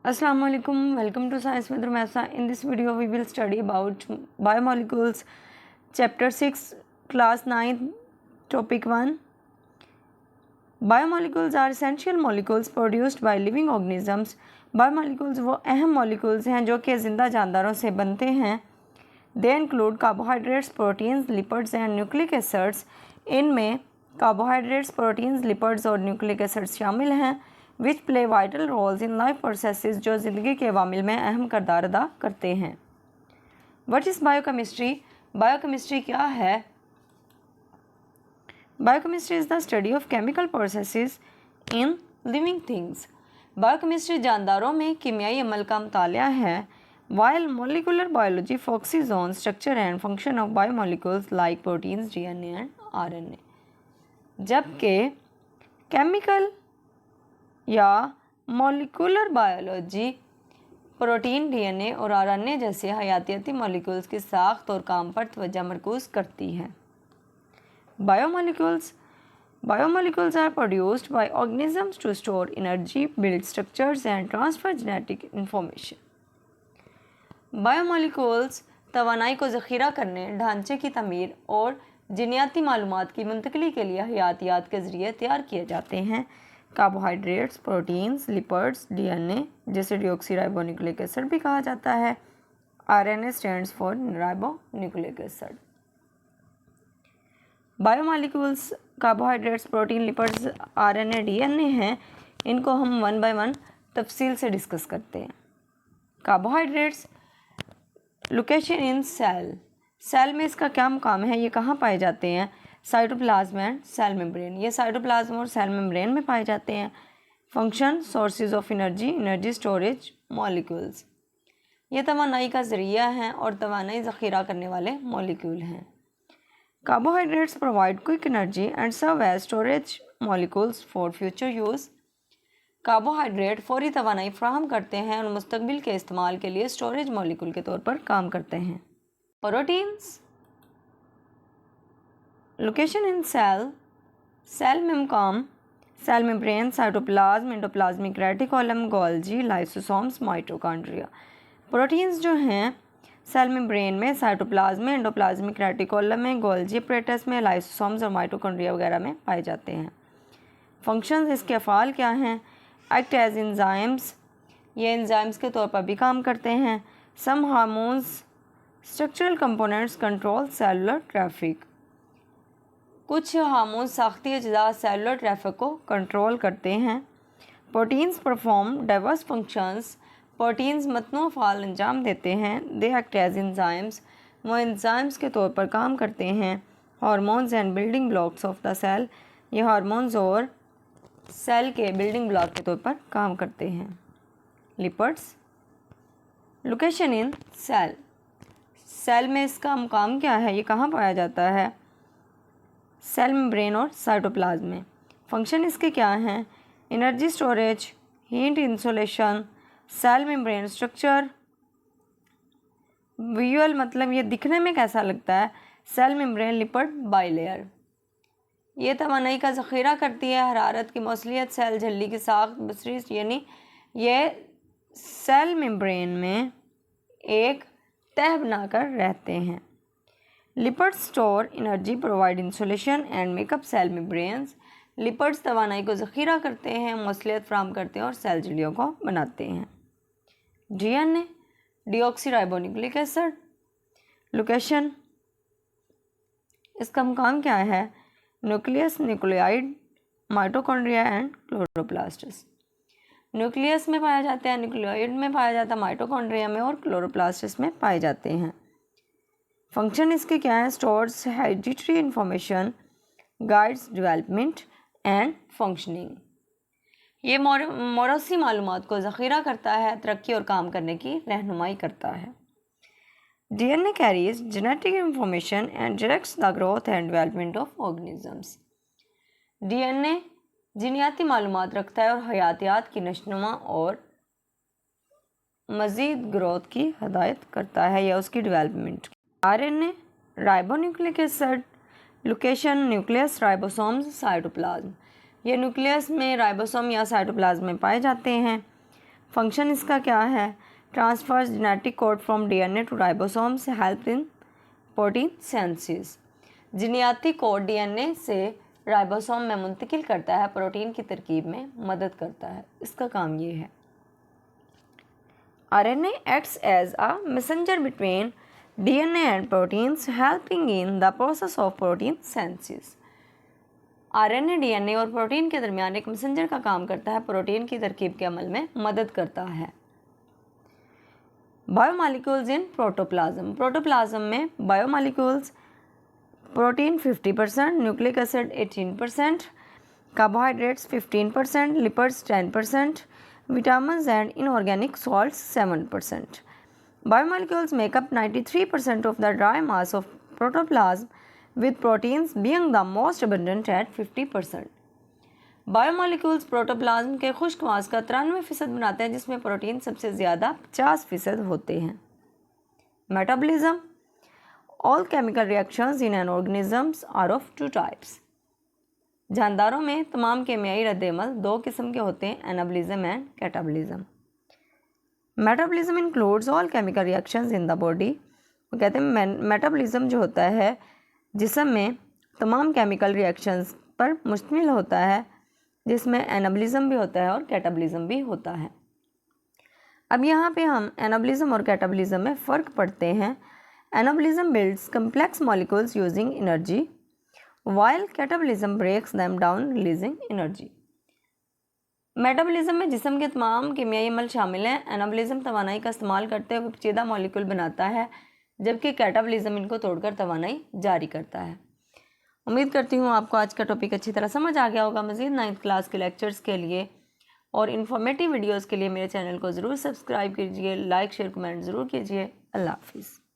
Assalamu alaikum. Welcome to Science with Rumesa. In this video, we will study about biomolecules, Chapter 6, Class 9, Topic 1. Biomolecules are essential molecules produced by living organisms. Biomolecules वो अहम molecules हैं जो कि ज़िंदा जानदारों से बनते हैं. They include carbohydrates, proteins, lipids and nucleic acids. इनमें carbohydrates, proteins, lipids और nucleic acids शामिल हैं. Which play vital roles in life processes जो ज़िंदगी के अवामिल में अहम किरदार अदा करते हैं. What is biochemistry? बायोकेमिस्ट्री क्या है? Biochemistry is the study of chemical processes in living things. Biochemistry जानदारों में कीमियाई अमल का मुतालिया है. While molecular biology focuses on structure and function of biomolecules like proteins, DNA and RNA. जबकि केमिकल या मोलिकुलर बायोलॉजी प्रोटीन, डीएनए और आरएनए जैसे हयातियाती मॉलिक्यूल्स की साख्त और काम पर तवज्जो मरकूज़ करती है. Biomolecules are produced by organisms to store energy, build structures and transfer genetic information. Biomolecules तवानाई को ज़ख़ीरा करने, ढांचे की तमीर और जीनियाती मालूमात की मुंतकली के लिए हयातियात के ज़रिए तैयार किए जाते हैं. कार्बोहाइड्रेट्स, प्रोटीन्स, लिपिड्स, डीएनए जिसे डीऑक्सीराइबोन्यूक्लिक एसिड भी कहा जाता है. RNA stands for ribonucleic acid. Biomolecules carbohydrates, protein, lipids, RNA, DNA हैं. इनको हम वन बाय वन तफसील से डिस्कस करते हैं. Carbohydrates, location in cell. Cell में इसका क्या मुकाम है, ये कहाँ पाए जाते हैं? Cytoplasm and cell membrane. ये साइटोप्लाज्म और सेल मेम्ब्रेन में पाए जाते हैं. Function, sources of energy, energy storage molecules. ये तवानाई का ज़रिया हैं और तवानाई ज़ख़ीरा करने वाले मॉलिक्यूल हैं. Carbohydrates provide quick energy and serve as storage molecules for future use. Carbohydrate फौरी तवानाई फ्राहम करते हैं और मुस्तकबिल के इस्तेमाल के लिए स्टोरेज मॉलिक्यूल के तौर पर काम करते हैं. Proteins, location in cell. Cell में मुकाम cell membrane, cytoplasm, endoplasmic reticulum, Golgi, lysosomes, mitochondria. Proteins जो हैं सेल मेम्ब्रेन में, साइटोप्लाज्म में, एंडोप्लाज्मिक रेटिकुलम में, गोल्जी एपरेटस में, लाइसोसोम्स और माइटोकॉन्ड्रिया वगैरह में पाए जाते हैं. फंक्शंस, इसके अफ़ाल क्या हैं? Act as enzymes. ये एंजाइम्स के तौर पर भी काम करते हैं. Some hormones, structural components control cellular traffic. कुछ हार्मोन साख्ती अज्जा सेलुलर ट्रैफिक को कंट्रोल करते हैं. Proteins perform diverse functions. Proteins मतनू फ़ाल अंजाम देते हैं. They act as enzymes. वो एंजाइम्स के तौर पर काम करते हैं. Hormones and building blocks of the cell. ये हार्मोन्स और सेल के बिल्डिंग ब्लॉक के तौर पर काम करते हैं. Lipids, location in cell. Cell में इसका मुकाम क्या है, ये कहाँ पाया जाता है? सेल मेम्ब्रेन और साइटोप्लाज्म में. फंक्शन इसके क्या हैं? Energy storage, heat insulation, cell membrane structure. Visual मतलब ये दिखने में कैसा लगता है? Cell membrane lipid bilayer. ये तवानाई का ज़ख़ीरा करती है. हरारत की मौसलियत सेल झिल्ली की साख्त बसरी, यानी ये सेल मेम्ब्रेन में एक तह बनाकर रहते हैं. Lipids store energy, provide insulation and make up cell membranes. Lipids तवानाई को ज़ख़ीरा करते हैं, मौसलियत फ्राहम करते हैं और सेल झिल्लियों को बनाते हैं. DNA, deoxyribonucleic acid. लोकेशन, इसका मुकाम क्या है? Nucleus, nuclide, mitochondria and chloroplasts. Nucleus में पाया जाता है, न्यूक्लियोइड में पाया जाता है, माइटोकॉन्ड्रिया में और क्लोरोप्लास्ट्स में पाए जाते हैं. फंक्शन इसके क्या है? Stores hereditary information, guides development and functioning. ये मौरूसी मालूमात को ज़ख़ीरा करता है, तरक्की और काम करने की रहनुमाई करता है. DNA carries genetic information and directs the growth and development of organisms. DNA जीनियाती मालूमात रखता है और हयातियात की नशोनुमा और मज़ीद ग्रोथ की हदायत करता है या उसकी development. RNA, ribonucleic acid. Location, nucleus, ribosomes, cytoplasm. ये न्यूक्लियस में, राइबोसोम या साइटोप्लाज्म में पाए जाते हैं. फंक्शन इसका क्या है? Transfers genetic code from DNA to ribosomes, help in protein synthesis. जीनियाती कोड डीएनए से राइबोसोम में मुंतकिल करता है, प्रोटीन की तरकीब में मदद करता है। इसका काम ये है। RNA acts as a messenger between DNA and proteins, helping in the process of protein synthesis. RNA DNA और प्रोटीन के दरमियान एक मैसेंजर का काम करता है, प्रोटीन की तरकीब के अमल में मदद करता है। बायोमॉलिक्यूल्स इन प्रोटोप्लाज्म। प्रोटोप्लाज्म में biomolecules protein 50%, nucleic acid 18%, carbohydrates 15%, lipids 10%, vitamins and inorganic salts 7%. Biomolecules make up 93% of the dry mass of protoplasm, with proteins being the most abundant at 50%. Biomolecules protoplasm के खुश्क मास का 93% बनाते हैं, जिसमें protein सबसे ज़्यादा 50% होते हैं। Metabolism. All chemical reactions in an organisms are of two types. जानदारों में तमाम केमियाई रद्द-ए-अमल दो किस्म के होते हैं, anabolism and catabolism. Metabolism includes all chemical reactions in the body. वो कहते हैं मेटाबॉलिज्म जो होता है जिस्म में तमाम केमिकल रिएक्शंस पर मुश्तमिल होता है, जिसमें एनाबॉलिज्म भी होता है और कैटाबॉलिज्म भी होता है। अब यहाँ पे हम एनाबॉलिज्म और कैटाबॉलिज्म में फ़र्क पढ़ते हैं। Anabolism builds complex molecules using energy, while catabolism breaks them down releasing energy. Metabolism में जिस्म के तमाम कीमियाई अमल शामिल हैं। एनाबॉलिज्म तवानाई का इस्तेमाल करते हुए पेचीदा मॉलिक्यूल बनाता है, जबकि कैटाबॉलिज्म इनको तोड़कर तवानाई जारी करता है। उम्मीद करती हूँ आपको आज का टॉपिक अच्छी तरह समझ आ गया होगा। मज़ीद 9th क्लास के लेक्चर्स के लिए और इन्फॉर्मेटिव वीडियोज़ के लिए मेरे चैनल को ज़रूर सब्सक्राइब कीजिए, लाइक शेयर कमेंट ज़रूर कीजिए। अल्लाह हाफिज़।